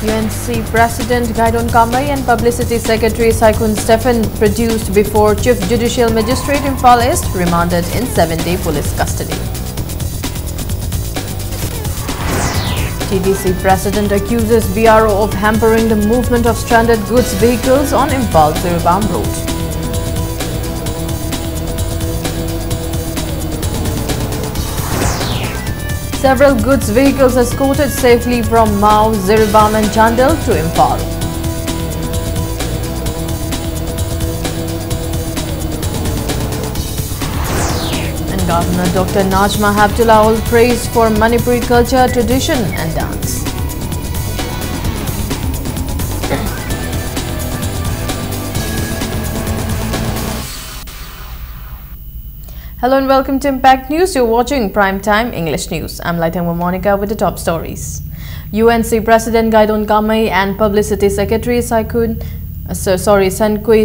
UNC President Gaidon Kamai and Publicity Secretary Saikun Stephen produced before Chief Judicial Magistrate Imphal East, remanded in 7-day police custody. TDC President accuses BRO of hampering the movement of stranded goods vehicles on Imphal-Ziribam Road. Several goods vehicles escorted safely from Mau, Ziribam and Chandel to Imphal. And Governor Dr. Najma Heptullah Ul praised for Manipuri culture, tradition and dance. Hello and welcome to Impact News. You're watching Primetime English News. I'm Laitangwa Monica with the top stories. UNC President Gaidon Kamai and Publicity Secretary Saikun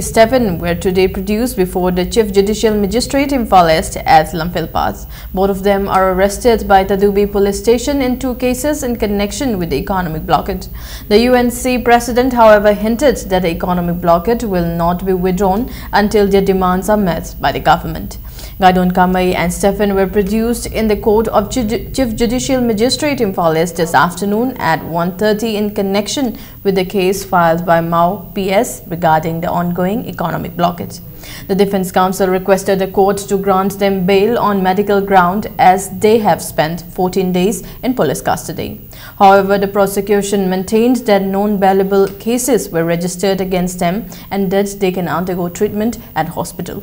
Stephen were today produced before the Chief Judicial Magistrate Imphal East at Lamphilpass. Both of them are arrested by Tadubi Police Station in 2 cases in connection with the economic blockade. The UNC President, however, hinted that the economic blockade will not be withdrawn until their demands are met by the government. Gaidon Kamai and Stephen were produced in the court of Chief Judicial Magistrate Imphal East this afternoon at 1:30 in connection with the case filed by Mau PS regarding the ongoing economic blockade. The Defence Counsel requested the court to grant them bail on medical ground as they have spent 14 days in police custody. However, the prosecution maintained that non-bailable cases were registered against them and that they can undergo treatment at hospital.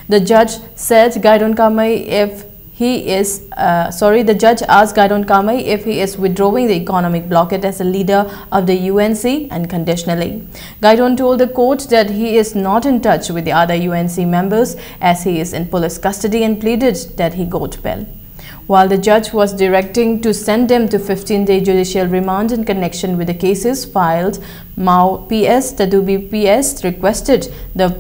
The judge said Gaidon Kamai the judge asked Gaidon Kamai if he is withdrawing the economic blockade as a leader of the UNC unconditionally. Gaidon told the court that he is not in touch with the other UNC members as he is in police custody and pleaded that he got bail. While the judge was directing to send them to 15-day judicial remand in connection with the cases filed, Mau PS, Tadubi PS requested the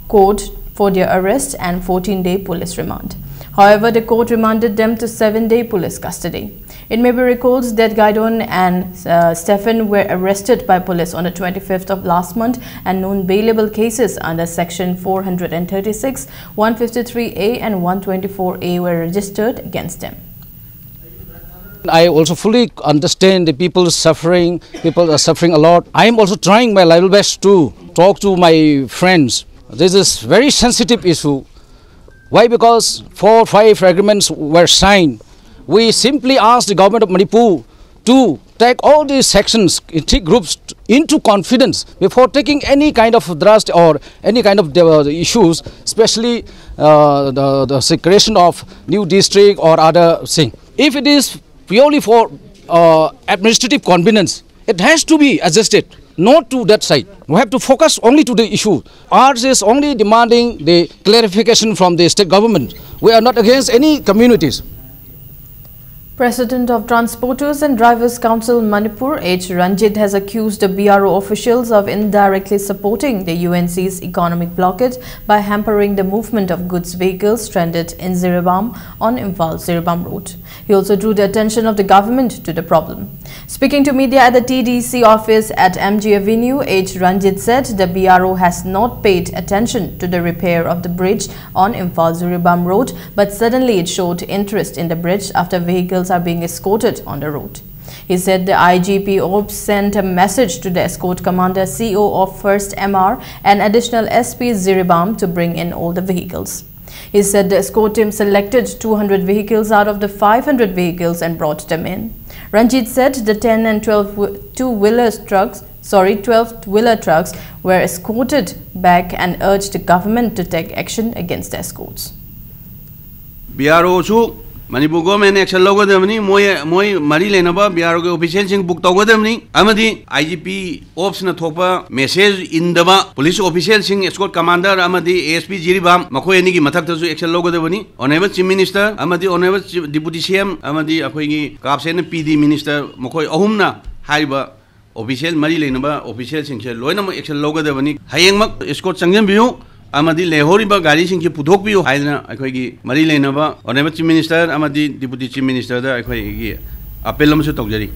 court for their arrest and 14-day police remand. However, the court remanded them to 7-day police custody. It may be recalled that Gaidon and Stephen were arrested by police on the 25th of last month and non-bailable cases under Section 436, 153A and 124A were registered against them. I also fully understand the people suffering. People are suffering a lot. I am also trying my level best to talk to my friends. This is very sensitive issue. Why? Because 4 or 5 agreements were signed. We simply asked the government of Manipur to take all these sections, groups into confidence before taking any kind of thrust or any kind of issues, especially the creation of new district or other thing. If it is purely for administrative convenience, it has to be adjusted. Not to that side. We have to focus only to the issue. Ours is only demanding the clarification from the state government. We are not against any communities. President of Transporters and Drivers Council Manipur H. Ranjit has accused the BRO officials of indirectly supporting the UNC's economic blockade by hampering the movement of goods vehicles stranded in Ziribam on Imphal-Ziribam Road. He also drew the attention of the government to the problem. Speaking to media at the TDC office at MG Avenue, H. Ranjit said the BRO has not paid attention to the repair of the bridge on Imphal-Ziribam Road, but suddenly it showed interest in the bridge after vehicles are being escorted on the road. He said the IGP Ops sent a message to the escort commander CO of 1st MR and additional SP Ziribam to bring in all the vehicles. He said the escort team selected 200 vehicles out of the 500 vehicles and brought them in. Ranjit said the 10 and 12 two-wheeler trucks were escorted back and urged the government to take action against the escorts. BRO Manipur government action logodamni moi mari lenaba BRO ke official sing book togodamni amadi IGP ops na thopa message indaba police official sing escort commander amadi ASP Ziribam makoi ani ki mathak tasu action logodabani honorable chief minister amadi honorable deputy CM amadi akoi gi kapsen PD minister makoi ahumna haiba official mari lenaba official sing se loina action logodabani hayengmak escort changjam biu amadi lehoriba gari sing ki puthok biu haina akoi gi mari lenaba honorable chief minister amadi deputy chief minister da akoi gi appeal amsu tokjari.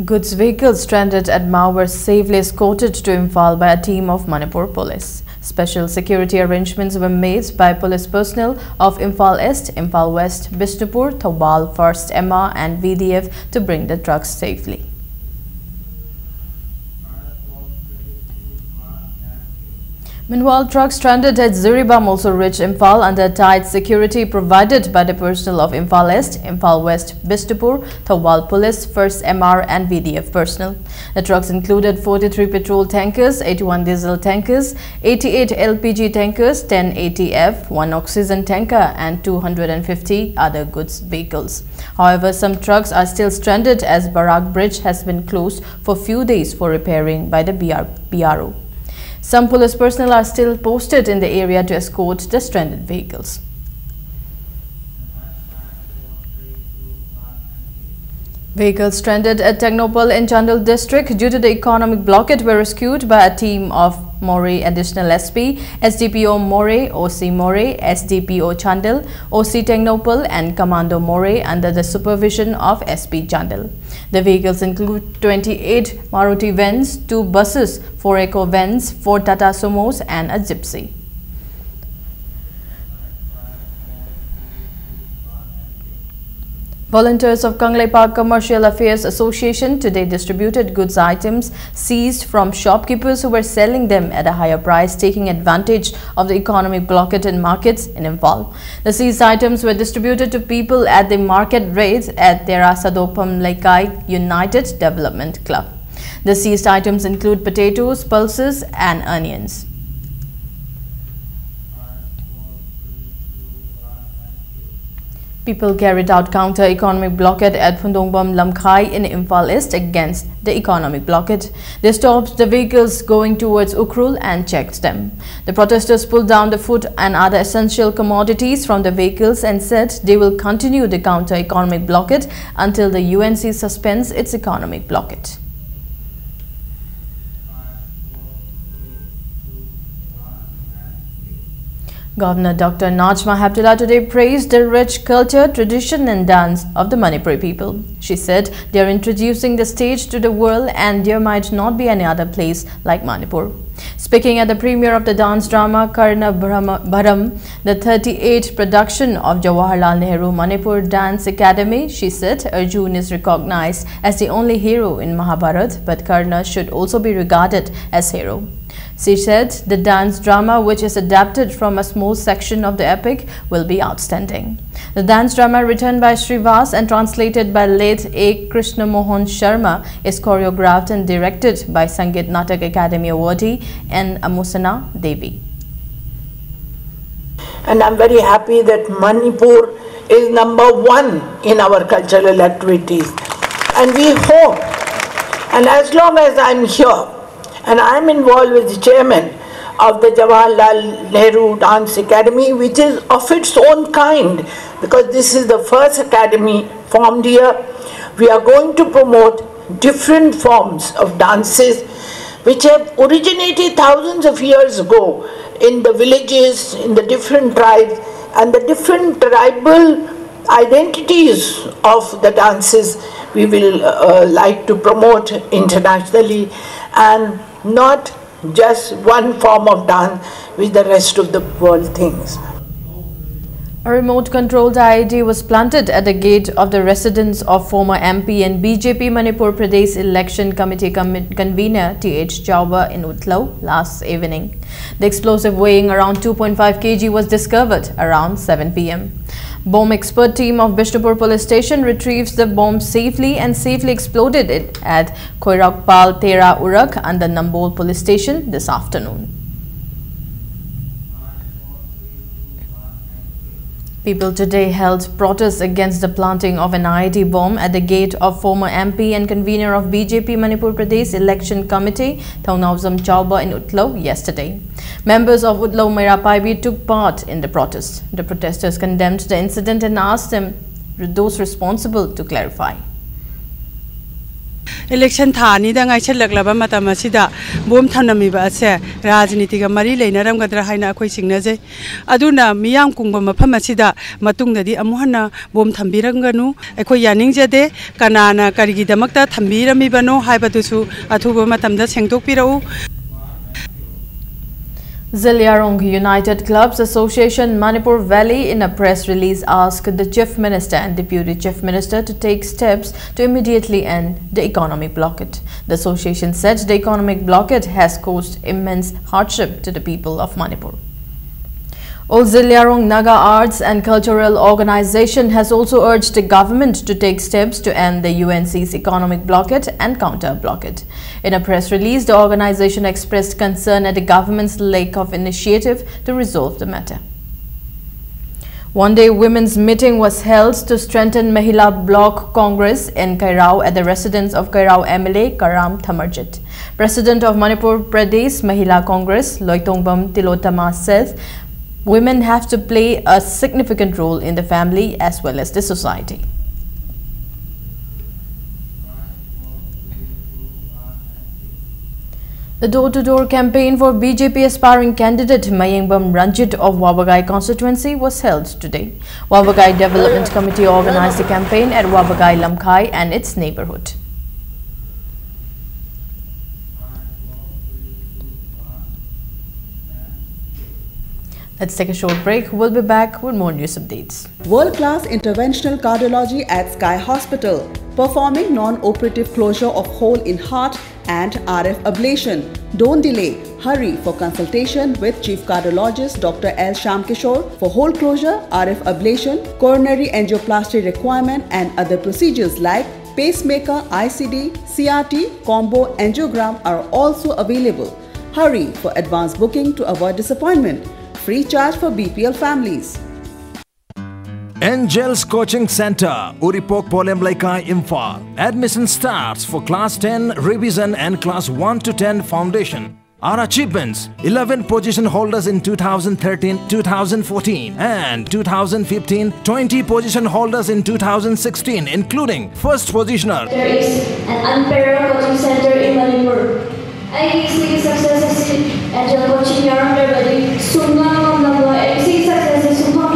Goods vehicles stranded at Mao were safely escorted to Imphal by a team of Manipur police. Special security arrangements were made by police personnel of Imphal East, Imphal West, Bishnupur, Thoubal, 1st MR and VDF to bring the trucks safely. Meanwhile, trucks stranded at Ziribam also reached Imphal under tight security provided by the personnel of Imphal East, Imphal West, Bishnupur, Thoubal Police, 1st MR and VDF personnel. The trucks included 43 petrol tankers, 81 diesel tankers, 88 LPG tankers, 10 ATF, 1 oxygen tanker and 250 other goods vehicles. However, some trucks are still stranded as Barak Bridge has been closed for few days for repairing by the BRO. Some police personnel are still posted in the area to escort the stranded vehicles. Vehicles stranded at Technopal in Chandel district due to the economic blockade were rescued by a team of More Additional SP, SDPO More, OC More, SDPO Chandel, OC Technopal and Commando More under the supervision of SP Chandel. The vehicles include 28 Maruti vans, 2 buses, 4 Eco vans, 4 Tata Sumos and a Gypsy. Volunteers of Kanglei Park Commercial Affairs Association today distributed goods items seized from shopkeepers who were selling them at a higher price, taking advantage of the economic blockade in markets in Imphal. The seized items were distributed to people at the market rates at Tera Sadopam Laikai United Development Club. The seized items include potatoes, pulses and onions. People carried out counter-economic blockade at Phundongbom Lamkhai in Imphal East against the economic blockade. They stopped the vehicles going towards Ukhrul and checked them. The protesters pulled down the food and other essential commodities from the vehicles and said they will continue the counter-economic blockade until the UNC suspends its economic blockade. Governor Dr. Najma Heptullah today praised the rich culture, tradition and dance of the Manipuri people. She said they are introducing the stage to the world and there might not be any other place like Manipur. Speaking at the premiere of the dance drama Karna Bharam, the 38th production of Jawaharlal Nehru Manipur Dance Academy, she said Arjun is recognized as the only hero in Mahabharata, but Karna should also be regarded as hero. She said the dance drama, which is adapted from a small section of the epic, will be outstanding. The dance drama, written by Srivas and translated by late A. Krishna Mohan Sharma, is choreographed and directed by Sangeet Natak Academy awardee and Amusana Devi. And I'm very happy that Manipur is #1 in our cultural activities. And we hope, and as long as I'm here, and I'm involved with the chairman of the Jawaharlal Nehru Dance Academy, which is of its own kind, because this is the first academy formed here. We are going to promote different forms of dances which have originated thousands of years ago in the villages, in the different tribes, and the different tribal identities of the dances we will like to promote internationally, and not just one form of dance which the rest of the world thinks. A remote-controlled IED was planted at the gate of the residence of former MP and BJP Manipur Pradesh Election Committee convener T.H. Chauba in Utlau last evening. The explosive weighing around 2.5 kg was discovered around 7 p.m. Bomb expert team of Bishnupur police station retrieved the bomb safely and safely exploded it at Khoirakpal Tera Urak under Nambol police station this afternoon. People today held protests against the planting of an IED bomb at the gate of former MP and convener of BJP Manipur Pradesh Election Committee, Thaunawzam Chauba in Utlau yesterday. Members of Utlau Meirapaibi took part in the protest. The protesters condemned the incident and asked those responsible to clarify. election thani da ngai chelak mata masida bom thanami ba ase rajniti ga mari leinaram gadra haina akhoi singna je aduna miyam kungba mafam asida matungda di amuhana bom thambiranganu akhoi yaning jade kanana karigi damakta thambirami bano haibadusu athuba matamda sengtok pirau. Ziliarong United Clubs Association Manipur Valley in a press release asked the Chief Minister and Deputy Chief Minister to take steps to immediately end the economic blockade. The association said the economic blockade has caused immense hardship to the people of Manipur. All Ziliarong Naga Arts and Cultural Organization has also urged the government to take steps to end the UNC's economic blockade and counter-blockade. In a press release, the organization expressed concern at the government's lack of initiative to resolve the matter. One-day women's meeting was held to strengthen Mahila Bloc Congress in Kairao at the residence of Kairao MLA Karam Thamarjit. President of Manipur Pradesh Mahila Congress, Loitongbam Tilotama, says women have to play a significant role in the family as well as the society. The door-to-door campaign for BJP aspiring candidate Mayengbam Ranjit of Wabagai constituency was held today. Wabagai Development Committee organized the campaign at Wabagai Lamkai and its neighborhood. Let's take a short break. We'll be back with more news updates. World-class interventional cardiology at Sky Hospital, performing non-operative closure of hole in heart and RF ablation. Don't delay. Hurry for consultation with Chief Cardiologist Dr. L. Shamkishore for hole closure, RF ablation, coronary angioplasty requirement and other procedures like pacemaker, ICD, CRT, combo angiogram are also available. Hurry for advance booking to avoid disappointment. Free charge for BPL families. Angels Coaching Center, Uripok Polemlaikai Imphal. Admission starts for Class 10 Revision and Class 1 to 10 Foundation. Our achievements: 11 position holders in 2013, 2014 and 2015, 20 position holders in 2016 including first positioner. There is an unparalleled coaching center in Manipur. I see success Angel Coaching Yaram Badi Sunga Namla I see success Sunga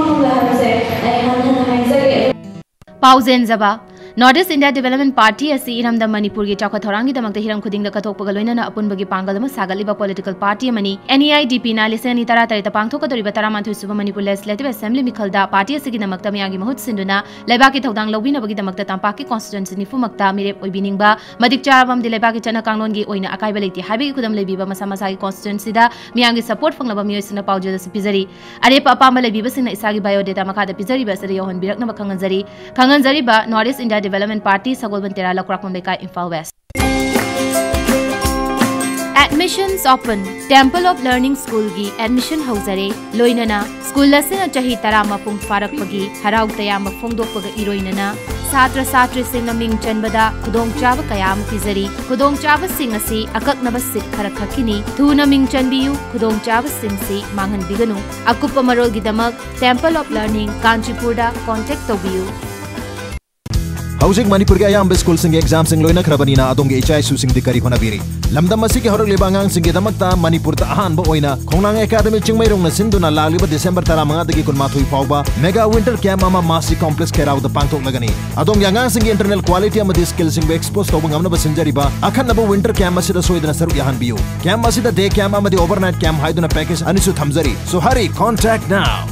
Pauzen Zaba Northeast India Development Party asi iramda Manipur gi chakha thorangi damakta hiram khudingda kathokpaga loinana apunbagi pangalama sagaliba political party amani NEIDP na lisani tara tarita pangthoka doriba taramanthoi suba Manipur Legislative Assembly mikhalda party asigi damakta miyagi mahut sinduna leibaki thodang lobinabagi damakta tampaki constituency nifumakta mirep oibiningba madik charabam di leibaki chana kanglon gi oina akaiba leiti habi kudam leibiba masa masa gi constituency da miyagi support fanglaba miyoisina paujada sipizari arepa apamba leibiba sina isagi biodata makada pizari basari yohon birakna khanganzari ba Northeast India Development Party Sagolbantera Lakrakon Bekai Imphal West. Admissions open. Temple of Learning School gi admission hauzare loinana school lasina chahi tarama pung farak pagi harau tayama fongdok paga iroinana satra satri sing naming chanbada kudong chava kayam pizari kudong chava sing asi akaknaba sit kharakakini thu naming chanbiyu kudong chava sing si mangan biganu akupa marol gidamak Temple of Learning Kanchipurda contact tobiyu. Housing Manipur ke ayam school sing exam sing loina khrabanina adong ge HISU sing dikari honabiri lamdam masi ke horok lebangang sing damakta Manipur ta ahan ba oina khongnang academy chingmai rong na sinduna lagliba December 15 dagi kunmathoi fawba mega winter camp ama masi complex kerau da pangthok lagani adong yangang sing internal quality amadi skill sing be expose to ngamna ba sinjariba akhan na winter camp masi da soidana saru yahan biu camp masi da day camp amadi overnight camp haiduna package anisu thamjari so hurry contact now.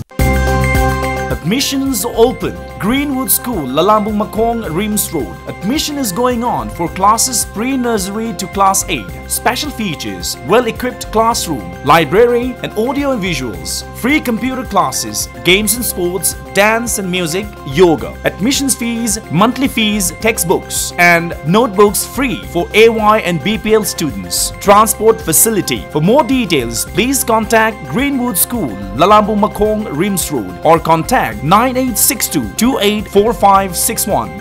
Admissions open. Greenwood School, Lalambung Makong, Rims Road. Admission is going on for classes pre-nursery to class 8. Special features: well-equipped classroom, library and audio and visuals, free computer classes, games and sports, dance and music, yoga. Admissions fees, monthly fees, textbooks and notebooks free for AY and BPL students. Transport facility. For more details, please contact Greenwood School, Lalambung Makong, Rims Road or contact 9862 284561.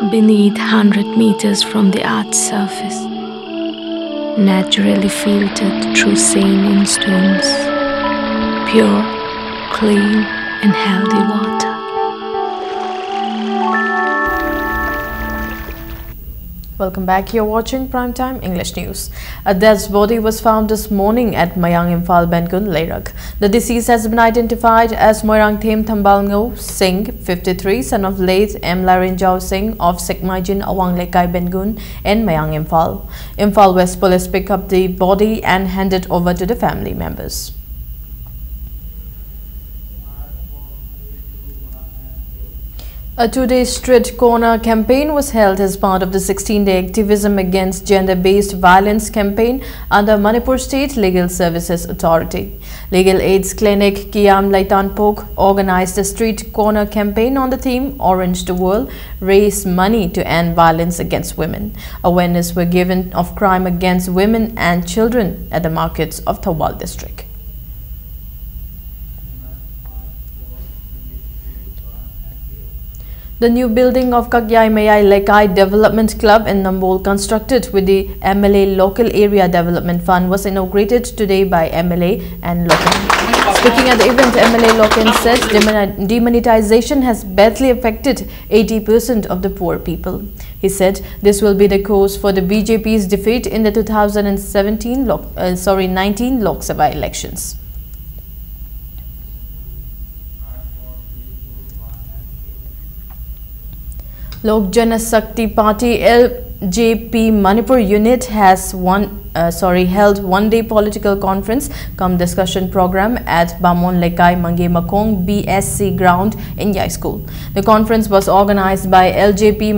Beneath 100 meters from the Earth's surface, naturally filtered through saline stones, pure, clean and healthy water. Welcome back. You're watching Primetime English News. A dead body was found this morning at Mayang Imphal Bengun, Leirak. The deceased has been identified as Moirang Them Thambalngo Singh, 53, son of late M. Larinjao Singh of Sekmaijin Awang Lekai Bengun and Mayang Imphal. Imphal West Police picked up the body and handed over to the family members. A two-day street corner campaign was held as part of the 16-day activism against gender-based violence campaign under Manipur State Legal Services Authority. Legal Aids Clinic Kiam Laitanpok organized a street corner campaign on the theme Orange the World, Raise Money to End Violence Against Women. Awareness were given of crime against women and children at the markets of Thawal district. The new building of Kakyai Mayai Lekai Development Club in Nambol, constructed with the MLA Local Area Development Fund, was inaugurated today by MLA and Loken. Speaking at the event, MLA Loken said demonetization has badly affected 80% of the poor people. He said this will be the cause for the BJP's defeat in the 19 Lok Sabha elections. Lok Jana Shakti Party LJP Manipur unit has held one-day political conference cum discussion program at Bamon Lekai Mange Makong BSC ground in Yai School. The conference was organized by LJP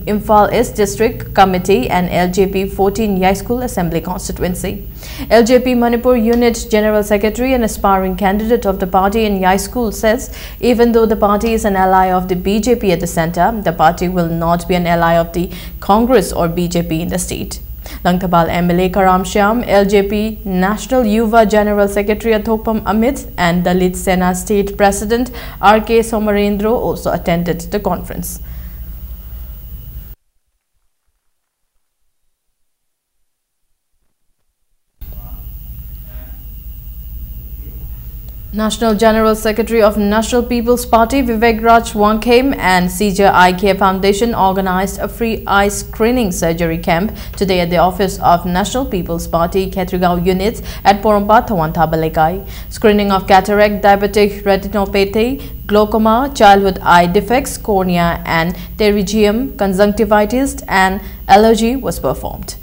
Imphal East District Committee and LJP 14 Yai School Assembly Constituency. LJP Manipur Unit General Secretary and aspiring candidate of the party in Yai School says even though the party is an ally of the BJP at the center, the party will not be an ally of the Congress or BJP in the state. Langthabal MLA Karam Shyam, LJP National Yuva General Secretary Athokpam Amit and Dalit Sena State President R.K. Somarendro also attended the conference. National General Secretary of National People's Party Vivek Raj Wangkhem and CJ Eye Care Foundation organized a free eye screening surgery camp today at the office of National People's Party Khetrigao units at Porompa Thawantha Lekai. Screening of cataract, diabetic retinopathy, glaucoma, childhood eye defects, cornea and pterygium, conjunctivitis and allergy was performed.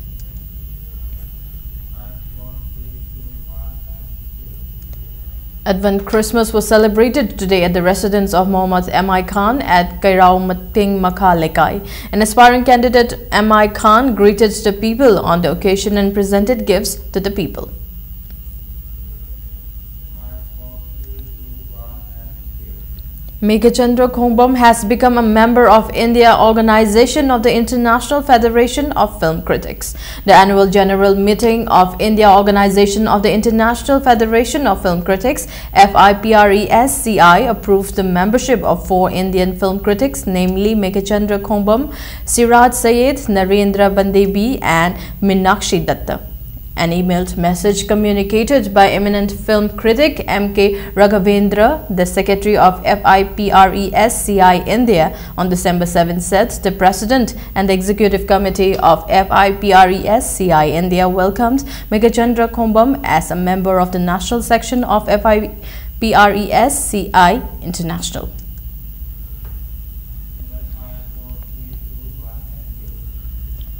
Advent Christmas was celebrated today at the residence of Mohammad M.I. Khan at Kairao Mating Makha Lekai. An aspiring candidate M.I. Khan greeted the people on the occasion and presented gifts to the people. Meghachandra Khongbom has become a member of India Organization of the International Federation of Film Critics. The annual general meeting of India Organization of the International Federation of Film Critics FIPRESCI approved the membership of 4 Indian film critics, namely Meghachandra Khongbom, Siraj Sayed, Narendra Bandebi and Minakshi Datta. An emailed message communicated by eminent film critic M.K. Raghavendra, the secretary of FIPRESCI India, on December 7 said the president and the executive committee of FIPRESCI India welcomed Meghachandra Khongbom as a member of the national section of FIPRESCI International.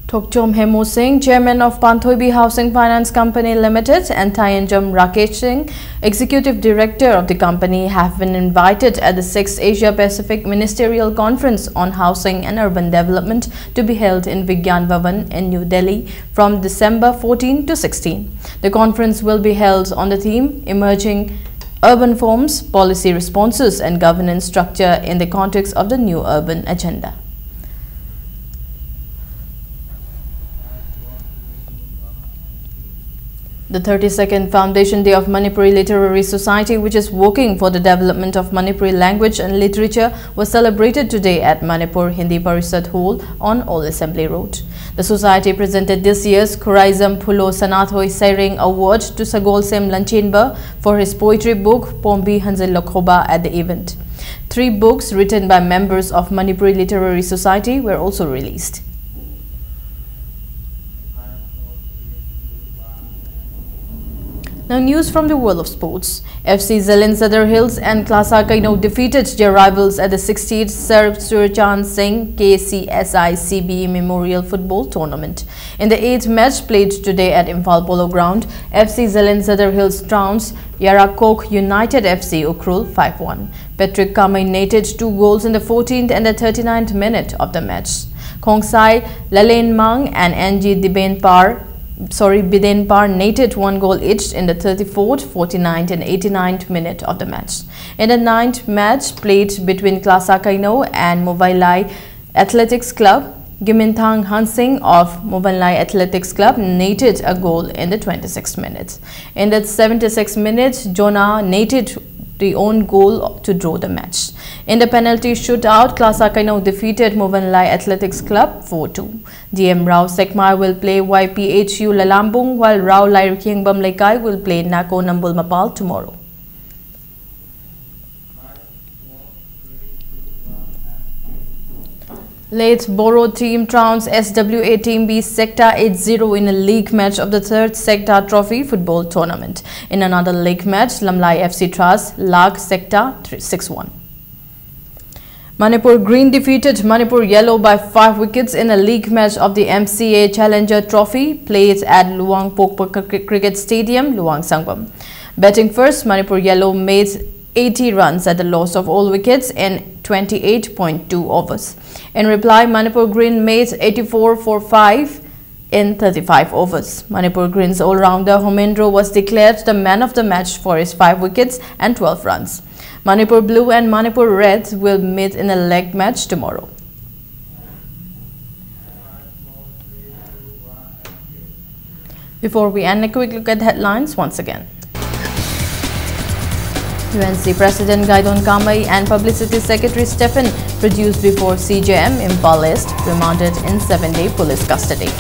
Thokchom Hemo Singh, chairman of Panthoibi Housing Finance Company Limited, and Thayanjam Rakesh Singh, executive director of the company, have been invited at the 6th Asia Pacific Ministerial Conference on Housing and Urban Development to be held in Vigyan Bhavan in New Delhi from December 14 to 16. The conference will be held on the theme Emerging Urban Forms, Policy Responses and Governance Structure in the context of the New Urban Agenda. The 32nd Foundation Day of Manipuri Literary Society, which is working for the development of Manipuri language and literature, was celebrated today at Manipur Hindi Parishad Hall on Old Assembly Road. The society presented this year's Khuraizam Phulo Sanathoi Saireng Award to Sagol Sem Lanchenba for his poetry book Pombi Hanzil Lokhoba at the event. 3 books written by members of Manipuri Literary Society were also released. Now news from the world of sports. FC Zalin Sadar Hills and Klasa Kaino defeated their rivals at the 60th Sir Surchan Singh KCSI CBE Memorial Football Tournament. In the 8th match played today at Imphal Polo Ground, FC Zalin Sadar Hills trounced Yarakok United FC Ukrul 5-1. Patrick Kamai netted 2 goals in the 14th and the 39th minute of the match. Khongsai Lalen Mang and NG Bidenpar netted 1 goal each in the 34th, 49th and 89th minute of the match. In the 9th match played between Klasa Kaino and Movailai Athletics Club, Giminthang Hansing of Movailai Athletics Club netted a goal in the 26th minute. In the 76th minute, Jonah netted the own goal to draw the match. In the penalty shootout, Klasa Kaino defeated Movailai Athletics Club 4-2. DM Rao Sekmar will play YPHU Lalambung, while Rao Lairikyingbam Lekai will play Nako Nambul Mapal tomorrow. Late Boro team trounced SWA Team B Sector 8-0 in a league match of the 3rd Sector Trophy football tournament. In another league match, Lamlai FC Trust Lag Sector 6-1. Manipur Green defeated Manipur Yellow by 5 wickets in a league match of the MCA Challenger Trophy played at Luang Pokpa Cricket Stadium, Luang Sangbam. Batting first, Manipur Yellow made 80 runs at the loss of all wickets in 28.2 overs. In reply, Manipur Green made 84 for 5 in 35 overs. Manipur Green's all-rounder Homendro was declared the man of the match for his 5 wickets and 12 runs. Manipur Blue and Manipur Reds will meet in a leg match tomorrow. Before we end, a quick look at headlines once again. UNC President Gaidon Kamai and Publicity Secretary Stephen produced before CJM Imphal East, remanded in 7-day police custody.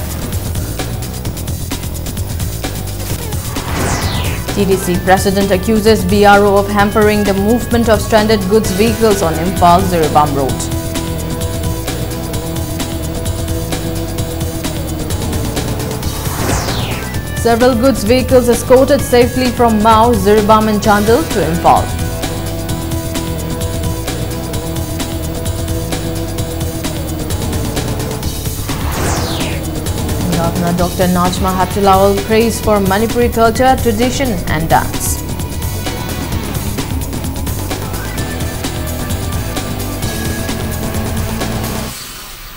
TDC President accuses BRO of hampering the movement of stranded goods vehicles on Imphal-Ziribam Road. Several goods vehicles escorted safely from Mao, Ziribam and Chandel to Imphal. Governor Dr. Najma Haptulawal praised for Manipuri culture, tradition and dance.